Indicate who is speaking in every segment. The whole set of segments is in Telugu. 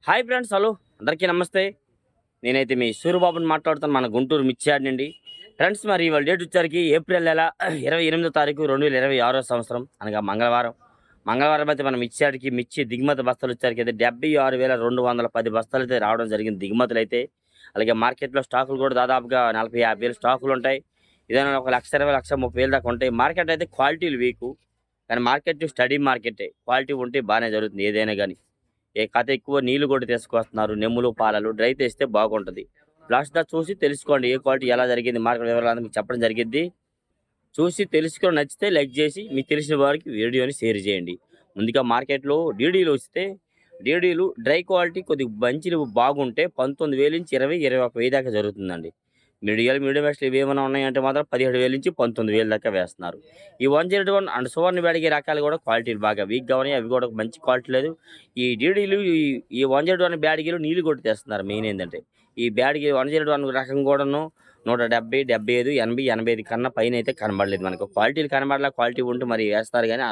Speaker 1: హాయ్ ఫ్రెండ్స్, హలో అందరికీ నమస్తే. నేనైతే మీ సూరిబాబుని మాట్లాడుతాను, మన గుంటూరు మిర్చి యార్డ్ నుండి. ఫ్రెండ్స్, మరి ఇవాళ డేట్ వచ్చరికి ఏప్రిల్ నెల 28వ తారీఖు 2026 సంవత్సరం, అనగా మంగళవారం. మంగళవారం అయితే మన మిర్చి యార్డ్కి మిర్చి దిగుమతి బస్తాలు వచ్చరికి అయితే 76,210 బస్తాలు అయితే రావడం జరిగింది దిగుమతులు అయితే. అలాగే మార్కెట్లో స్టాకులు కూడా దాదాపుగా 40,000-50,000 స్టాకులు ఉంటాయి. ఏదైనా 1,20,000 1,30,000 దాకా ఉంటాయి. మార్కెట్ అయితే క్వాలిటీలు వీకు, కానీ మార్కెట్ స్టడీ మార్కెటే. క్వాలిటీ ఉంటే బాగానే జరుగుతుంది ఏదైనా కానీ. కథ ఎక్కువ నీళ్లు కూడా తీసుకొస్తున్నారు, నెమ్ములు పాలలు డ్రై తెస్తే బాగుంటుంది. లాస్ట్ దా చూసి తెలుసుకోండి ఏ క్వాలిటీ ఎలా జరిగింది, మార్కెట్ వివరాలు మీకు చెప్పడం జరిగింది. చూసి తెలుసుకొని నచ్చితే లైక్ చేసి మీకు తెలిసిన వారికి వీడియోని షేర్ చేయండి. ముందుగా మార్కెట్లో డీడీలు వస్తే, డీడీలు డ్రై క్వాలిటీ కొద్దిగా మంచిలు బాగుంటే 19,000 నుంచి 20,000-21,000 దాకా జరుగుతుందండి. మీడియం బెస్ట్లు ఇవి ఏమైనా ఉన్నాయంటే మాత్రం 17,000 నుంచి 19,000 దాకా వేస్తున్నారు. ఈ 101 అండ్ సువర్ణ బ్యాడిగి రకాలు కూడా క్వాలిటీలు బాగా వీక్గా ఉన్నాయి, అవి కూడా మంచి క్వాలిటీ లేదు. ఈ డీడీలు ఈ 101 బ్యాడిగీలు నీళ్ళు కొట్టి తెస్తున్నారు. మెయిన్ ఏంటంటే ఈ బ్యాడిగి 101 రకం కూడాను 170, 75, 80, 85 కన్నా పైన అయితే కనబడలేదు మనకు. క్వాలిటీలు కనబడలా, క్వాలిటీ ఉంటే మరి వేస్తారు కానీ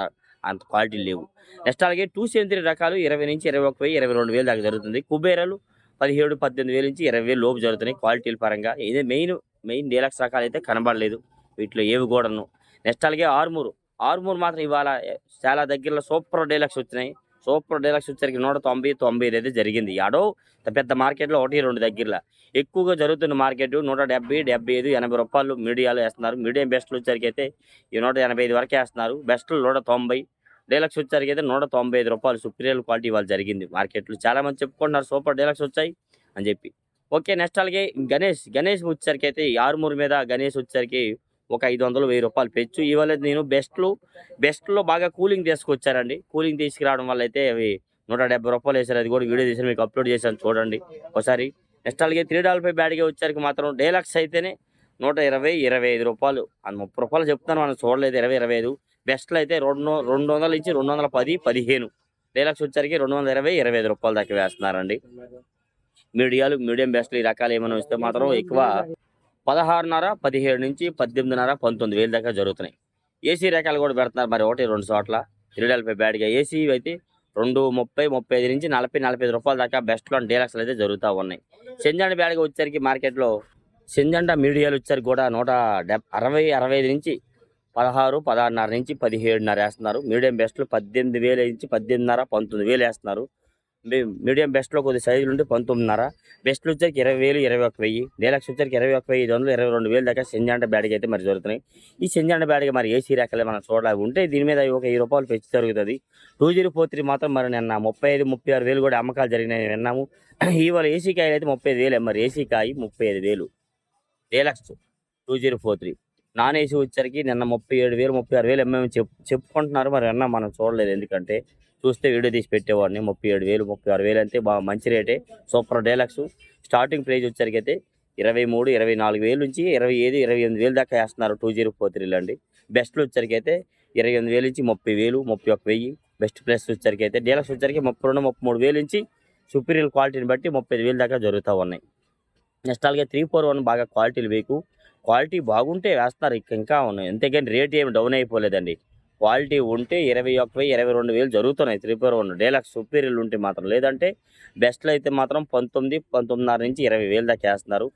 Speaker 1: అంత క్వాలిటీ లేవు. నెక్స్ట్ అలాగే 273 రకాలు 20 నుంచి 21,000, 22,000 దాకా జరుగుతుంది. కుబేరాలు 17, 18,000 నుంచి 20,000 లోపు జరుగుతున్నాయి క్వాలిటీల పరంగా. ఇదే మెయిన్ డీలక్స్ రకాలు అయితే కనబడలేదు వీటిలో ఏవి కూడాను. నెక్స్ట్ అలాగే ఆర్మూర్ మాత్రం ఇవాళ చాలా దగ్గరలో సూపర్ డీలక్స్ వచ్చినాయి. సూపర్ డీలక్స్ వచ్చరికి 190, 95 అయితే జరిగింది. ఆడో పెద్ద మార్కెట్లో 1-2 దగ్గరలో ఎక్కువగా జరుగుతున్న మార్కెట్ 170, 75, 80 రూపాయలు మీడియాలో వేస్తున్నారు. మీడియం బెస్ట్లు వచ్చరికి అయితే ఈ 185 వరకు వేస్తున్నారు. బెస్ట్లు 190, డీలక్స్ వచ్చరికి అయితే 195 రూపాయలు. సుపీరియర్ క్వాలిటీ వాళ్ళు జరిగింది మార్కెట్లో. చాలా మంది చెప్పుకుంటున్నారు సూపర్ డీలక్స్ వచ్చాయి అని చెప్పి. ఓకే, నెక్స్ట్ అలాగే గణేష్ వచ్చరికి అయితే ఆరుమూరు మీద గణేష్ వచ్చరికి ఒక 500, 1000 రూపాయలు పెంచు. ఇవాళ నేను బెస్ట్లో బాగా కూలింగ్ తీసుకొచ్చారండి. కూలింగ్ తీసుకురావడం వల్ల అయితే అవి 170 రూపాయలు వేసారు. అది కూడా వీడియో తీసి మీకు అప్లోడ్ చేశాను, చూడండి ఒకసారి. నెక్స్ట్ అలాగే 3 బ్యాడ్గా వచ్చరికి మాత్రం డీలక్స్ అయితేనే 120, 25 రూపాయలు, 30 రూపాయలు చెప్తాను, మనం చూడలేదు. 20, 25 బెస్ట్లో అయితే 200 నుంచి 210, 15. డీలక్స్ వచ్చరికి 220, 25 రూపాయల దాకా వేస్తున్నారండి. మీడియం బెస్ట్లు ఈ రకాలు ఏమైనా వస్తే మాత్రం ఎక్కువ 16.5, 17 నుంచి 18.5, 19,000 దాకా జరుగుతున్నాయి. ఏసీ రకాలు కూడా పెడుతున్నారు మరి 1-2 చోట్ల. 3 బ్యాడ్గా ఏసీ అయితే 230, 35 నుంచి 40, 45 రూపాయల దాకా బెస్ట్లో డీలక్స్లు అయితే జరుగుతూ ఉన్నాయి. సెంజాండ బ్యాడ్గా వచ్చరికి మార్కెట్లో సెంజాండ మీడియాలు వచ్చరికి కూడా 160, 65 నుంచి 16, 16.5 నుంచి 17.5 వేస్తున్నారు. మీడియం బెస్ట్లు 18,000 నుంచి 18.5, 19,000 వేస్తున్నారు. మీడియం బెస్ట్లో కొద్ది సైజులు ఉంటే 19.5. బెస్ట్లు వచ్చరికి 20,000, 21,000. డీలక్స్ వచ్చరికి 21,500, 22,000 దాకా సెంజాండ బ్యాడ్గా అయితే మరి జరుగుతున్నాయి. ఈ సెంజాండ బ్యాడ్గా మరి ఏసీ రకాలే మనం చూడాలి ఉంటే దీని మీద ఒక 1000 రూపాయలు పెంచి జరుగుతుంది. 2043 మాత్రం మరి నిన్న 35, 36,000 కూడా అమ్మకాలు జరిగినాయి విన్నాము. ఇవాళ ఏసీ కాయలు అయితే 35,000, మరి ఏసీ కాయ 35,000. డీలక్స్ 2043. నాన్ ఏసీ వచ్చరికి నిన్న 37,000, 36,000 ఎంఎం చెప్పుకుంటున్నారు. మరి అన్న మనం చూడలేదు, ఎందుకంటే చూస్తే వీడియో తీసి పెట్టేవాడిని. 37,000, 36,000 అంటే బాగా మంచి రేటే. సూపర్ డీలక్స్ స్టార్టింగ్ ప్రైస్ వచ్చరికి అయితే 23, 24,000 నుంచి 27, 28,000 దాకా వేస్తున్నారు 2043 అండి. బెస్ట్లు వచ్చరికి అయితే 28,000 నుంచి 30,000, 31,000. బెస్ట్ ప్లస్ వచ్చరికి అయితే డీలక్స్ వచ్చరికి 32, 33,000 నుంచి సుపీరియర్ క్వాలిటీని బట్టి 35,000 దాకా జరుగుతూ ఉన్నాయి. నెక్స్ట్ అలాగే 341 బాగా క్వాలిటీలు వేకు. క్వాలిటీ బాగుంటే వేస్తారు, ఇంకా ఉన్నాయి. అంతేగాని రేట్ ఏమి డౌన్ అయిపోలేదండి. క్వాలిటీ ఉంటే 21,000, 22,000 జరుగుతున్నాయి 341 డీలక్స్ సుపీరియర్లు ఉంటే మాత్రం. లేదంటే బెస్ట్లు అయితే మాత్రం 19, 19.5 నుంచి 20,000 దాకా వేస్తున్నారు.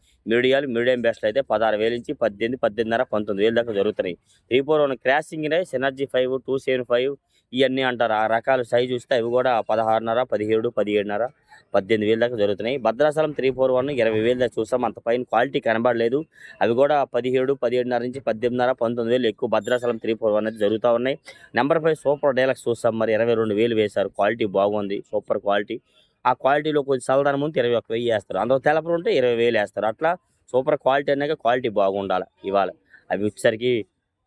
Speaker 1: మీడియం బెస్ట్లు అయితే 16,000 నుంచి 18, 18.5, 19,000 దాకా జరుగుతున్నాయి. 341 క్రాసింగ్ ఎనర్జీ 5, 275 ఇవన్నీ అంటారు. ఆ రకాల సైజు చూస్తే అవి కూడా 16.5, 17, 17.5, 18,000 దాకా జరుగుతున్నాయి. భద్రాచలం 341 20,000 దాకా చూసాం, అంత పైన క్వాలిటీ కనబడలేదు. అవి కూడా 17, 17.5 నుంచి 18.5, 19,000 ఎక్కువ భద్రాచలం 341 అనేది జరుగుతూ ఉన్నాయి. నెంబర్ 5 సూపర్ డీలక్స్ చూస్తాం, మరి 22,000 వేశారు. క్వాలిటీ బాగుంది, సూపర్ క్వాలిటీ. ఆ క్వాలిటీలో కొంచెం చల్లదనం ఉంటే 21,000 వేస్తారు. అందులో తెలపరు ఉంటే 20,000 వేస్తారు. అట్లా సూపర్ క్వాలిటీ అన్నాక క్వాలిటీ బాగుండాలి. ఇవాళ అవి వచ్చేసరికి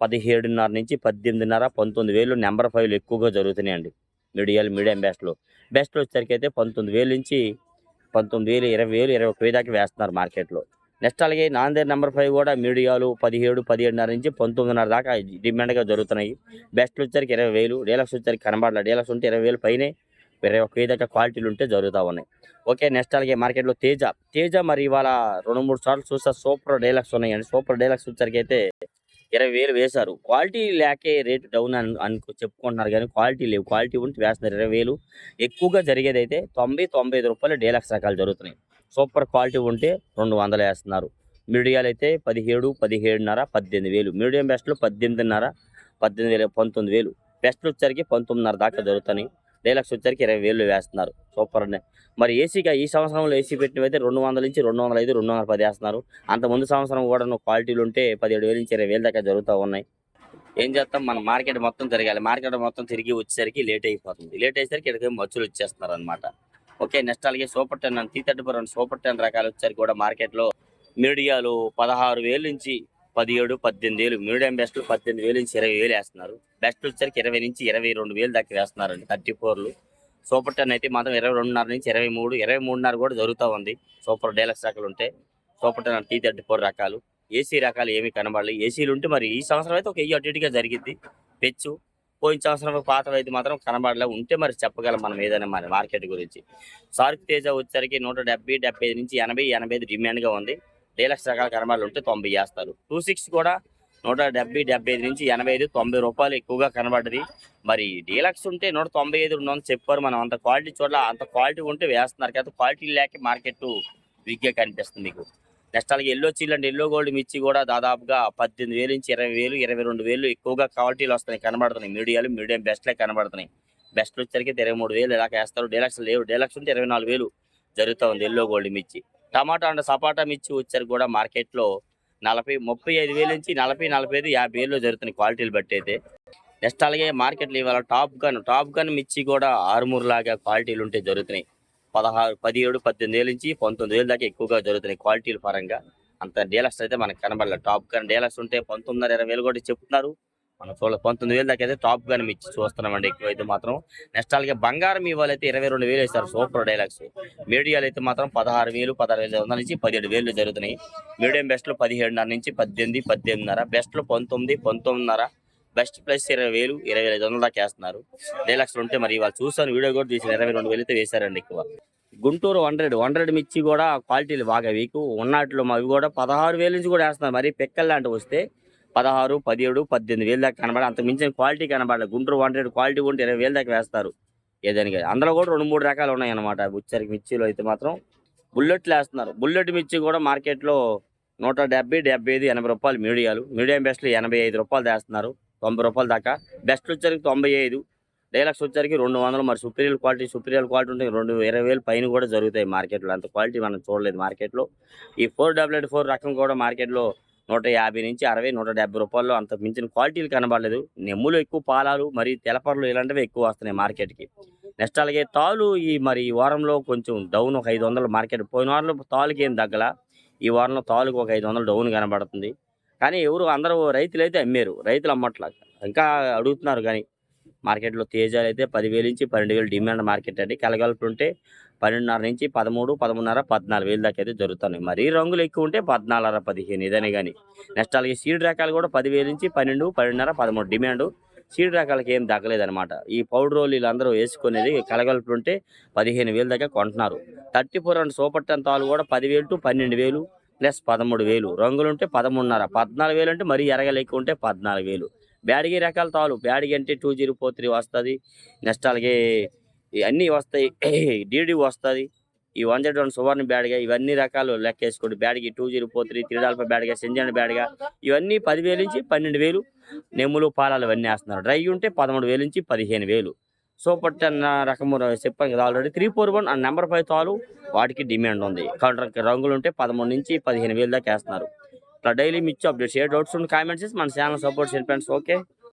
Speaker 1: 17.5 నుంచి 18.5, 19,000 నెంబర్ 5 ఎక్కువగా జరుగుతున్నాయండి. మీడియం బెస్ట్లో వచ్చేసరికి అయితే 19,000 నుంచి 19,000, 20,000, 21,000 దాకా వేస్తున్నారు మార్కెట్లో. నెక్స్ట్ అలాగే నాందేడ్ నెంబర్ 5 కూడా మీడియాలు 17, 17.5 నుంచి 19.5 దాకా డిమాండ్గా జరుగుతున్నాయి. బెస్ట్లు వచ్చరికి 20,000, డీలక్స్ వచ్చరికి కనబడాలి. డీలక్స్ ఉంటే 20,000 పైనే, 21,000 దాకా క్వాలిటీలు ఉంటే జరుగుతూ ఉన్నాయి. ఓకే, నెక్స్ట్ అలాగే మార్కెట్లో తేజ మరి ఇవాళ 2-3 సార్లు చూస్తే సూపర్ డీలక్స్ ఉన్నాయండి. సూపర్ డీలక్స్ వచ్చరికి అయితే 20,000 వేశారు. క్వాలిటీ లేకే రేట్ డౌన్ చెప్పుకుంటున్నారు గానీ క్వాలిటీ లేవు. క్వాలిటీ ఉంటే వేస్తున్నారు 20,000. ఎక్కువగా జరిగేదైతే రూ. 90, రూ. 95 డీలక్స్ రకాలు జరుగుతున్నాయి. సూపర్ క్వాలిటీ ఉంటే 200 ఏస్తున్నారు. మీడియాలైతే 17, 17.5, 18,000. మీడియం బెస్ట్‌లో 18.5, 18,000, 19,000. బెస్ట్‌లొచ్చేసరికి 19.5 దాకా జరుగుతున్నాయి. డీలక్స్ వచ్చేసరికి 20,000 వేస్తున్నారు. సూపర్ అండి. మరి ఏసీగా ఈ సంవత్సరంలో ఏసీ పెట్టినవైతే 200-205, 210 ఏస్తున్నారు. అంతకుముందు సంవత్సరం కూడాను క్వాలిటీలుంటే 17,000-20,000 దాకా జరుగుతా ఉన్నాయి. ఏం చేస్తాం, మన మార్కెట్ మొత్తం తిరగాలి. మార్కెట్ మొత్తం తిరిగి వచ్చేసరికి లేట్ అయిపోతుంది. లేట్ అయ్యేసరికి ఇక్కడికి మచ్చులు వచ్చేస్తున్నారనమాట. ఓకే. నెక్స్ట్ అలాగే సూపర్ 10 అని T34 సూపర్ 10 రకాలు వచ్చేసరికి కూడా మార్కెట్‌లో మీడియాలు 16,000-17, 18,000. మీడియం బెస్ట్‌లు 18,000-20,000 ఏస్తున్నారు. బెస్ట్ వచ్చేసరికి 20,000-22,000 దాకా వేస్తున్నారండి 34లు. సూపర్ 10 అయితే మాత్రం 22.5-23, 23.5 కూడా జరుగుతూ ఉంది. సూపర్ డీలక్స్ రకాలు ఉంటే సూపర్ 10 అని T34 రకాలు. ఏసీ రకాలు ఏమీ కనబడలేదు. ఏసీలు ఉంటే మరి ఈ సంవత్సరం అయితే ఒక 1000 అటు ఇటుగా జరిగిద్ది పెచ్చు. పోయిన సంవత్సరం పాతవి అయితే మాత్రం కనబడలే. ఉంటే మరి చెప్పగలం మనం ఏదైనా మన మార్కెట్ గురించి. సార్క్ తేజ వచ్చేసరికి 170, 75-80, 85 డిమాండ్గా ఉంది. డీలక్స్ రకాలు కనబడాలి ఉంటే 90 చేస్తారు. 26 కూడా 170, 75-85, 90 రూపాయలు ఎక్కువగా కనబడ్డది. మరి డీలక్స్ ఉంటే 195 ఉందని చెప్పారు. మనం అంత క్వాలిటీ చూడాల, అంత క్వాలిటీ ఉంటే వేస్తున్నారు కదా. క్వాలిటీ లేక మార్కెట్ వీక్గా కనిపిస్తుంది మీకు. నెక్స్ట్ అలాగే ఎల్లో చీలండి, ఎల్లో గోల్డ్ మిర్చి కూడా దాదాపుగా 18,000-20,000, 22,000 ఎక్కువగా క్వాలిటీలు వస్తున్నాయి కనబడుతున్నాయి. మీడియాలు మీడియం బెస్ట్లే కనబడుతున్నాయి. బెస్ట్ వచ్చేసరికి 23,000 ఇలాగ వేస్తారు. డీలక్స్ లేవు. డీలక్స్ ఉంటే 24,000 జరుగుతూ ఉంది ఎల్లో గోల్డ్ మిర్చి. టమాటా అండ్ సపాటా మిర్చి వచ్చేసరికి కూడా మార్కెట్లో 35,000 నుంచి 40, 45, 50,000 జరుగుతున్నాయి క్వాలిటీలు బట్టి అయితే. నెక్స్ట్ అలాగే మార్కెట్లో ఇవాళ టాప్ గన్ మిర్చి కూడా ఆరుమూరు లాగా క్వాలిటీలు ఉంటే జరుగుతున్నాయి. 16, 17, 18,000 నుంచి 19,000 దాకా ఎక్కువగా జరుగుతున్నాయి క్వాలిటీల పరంగా. అంత డీలక్స్ అయితే మనకు కనబడలేదు. టాప్ గన్ డీలక్స్ ఉంటే 19,500, 20,000 కూడా చెప్తున్నారు. మనం చూడలేదు. 19,000 దాకా అయితే టాప్ గన్ మిర్చి చూస్తున్నామండి ఎక్కువైతే మాత్రం. నెక్స్ట్ అలాగే బంగారం ఇవాళ అయితే 22,000 వేస్తారు సూపర్ డీలక్స్. మీడియాలు అయితే మాత్రం 16,000, 16,500 నుంచి 17,000 జరుగుతున్నాయి. మీడియం బెస్ట్లో 17.5 నుంచి 18, 18.5, బెస్ట్లో 19, 19.5, బెస్ట్ ప్లస్ 20,000, 20,500 దాకా వేస్తున్నారు. డీలక్స్ ఉంటే మరి ఇవాళ చూసాను, వీడియో కూడా తీసిన 22,000 అయితే వేశారండి ఎక్కువ. గుంటూరు 100 మిర్చి కూడా క్వాలిటీలు బాగా వీకు ఉన్నట్లు అవి కూడా 16,000 నుంచి కూడా వేస్తున్నారు. మరి పిక్కల్ లాంటివి వస్తే 16, 17, 18,000 దాకా కనబడాలి. అంత మించిన క్వాలిటీ కనబడాలి. గుంటూరు 100 క్వాలిటీ ఉంటే 20,000 దాకా వేస్తారు ఏదానికి. అందులో కూడా 2-3 రకాలు ఉన్నాయన్నమాట. బుచ్చరికి మిర్చిలో అయితే మాత్రం బుల్లెట్లు వేస్తున్నారు. బుల్లెట్ మిర్చి కూడా మార్కెట్లో 170, 75, 80 రూపాయలు మీడియాలు. మీడియం బెస్ట్లు 85 రూపాయలు వేస్తున్నారు. 90 రూపాయల దాకా. బెస్ట్ వచ్చరికి 95, డీలక్స్ వచ్చరికి 200. మరి సుపీరియర్ క్వాలిటీ ఉంటే 20,000 పైన కూడా జరుగుతాయి మార్కెట్లో. అంత క్వాలిటీ మనం చూడలేదు మార్కెట్లో. ఈ 488 రకం కూడా మార్కెట్లో 150 నుంచి 60, 170 రూపాయల్లో అంత మించిన క్వాలిటీలు కనబడలేదు. నెమ్ములు ఎక్కువ, పాలాలు మరి తెలపర్లు ఇలాంటివి ఎక్కువ వస్తున్నాయి మార్కెట్కి. నెక్స్ట్ అలాగే తాలు ఈ వారంలో కొంచెం డౌన్, ఒక 500 మార్కెట్. పోయిన వారంలో తాలుకి ఏం తగ్గల. ఈ వారంలో తాలుకు ఒక 500 డౌన్ కనబడుతుంది. కానీ అందరూ రైతులైతే అమ్మారు. రైతులు అమ్మట్లా, ఇంకా అడుగుతున్నారు. కానీ మార్కెట్లో తేజాలు అయితే 10,000 నుంచి 12,000 డిమాండ్ మార్కెట్ అండి. కలగలుపులు ఉంటే 12.5 నుంచి 13, 13.5, 14,000 దాకా అయితే జరుగుతున్నాయి. మరీ రంగులు ఎక్కువ ఉంటే 14.5, 15 ఇదనే కానీ. నెక్స్ట్ అలాగే సీడ్ రకాలు కూడా 10,000 నుంచి 12, 12.5, 13 డిమాండ్. సీడ్ రకాలకి ఏం తగ్గలేదన్నమాట. ఈ పౌడర్ రోల్ వీళ్ళందరూ వేసుకునేది కలగలుపులు ఉంటే 15,000 దాకా కొంటున్నారు. 34 అండ్ సూపర్ 10 తాలు కూడా 10,000 to 12,000 ప్లస్ 13,000. రంగులు ఉంటే 13.5, 14,000 అంటే మరీ ఎరగలు ఎక్కువ ఉంటే 14,000. బ్యాడిగి రకాల తాలు, బ్యాడిగి అంటే 2043 వస్తుంది. నెక్స్ట్ అలాగే ఇవన్నీ వస్తాయి. డీడీ వస్తుంది. ఈ 101 సువర్ణ బ్యాడిగా, ఇవన్నీ రకాలు లెక్క వేసుకోండి. బ్యాడిగి 2043, 3 బ్యాడిగా, సెంజన్ బ్యాడిగా, ఇవన్నీ 10,000 నుంచి 12,000. నెమ్ములు, పాలాలు ఇవన్నీ వేస్తున్నారు. డ్రై ఉంటే 13,000 నుంచి 15,000. సూపర్ 10 రకము చెప్పాను కదా ఆల్రెడీ. 341 అండ్ నెంబర్ 5 తాలు వాటికి డిమాండ్ ఉంది. రంగులు ఉంటే 13 నుంచి 15,000 దాకా వేస్తున్నారు. ఇట్లా డైలీ మిర్చి అప్డేట్స్. ఏ డౌట్స్ ఉంటే కామెంట్స్ చేసి మన ఛానల్ సపోర్ట్ చేయండి ఫ్రెండ్స్. ఓకే.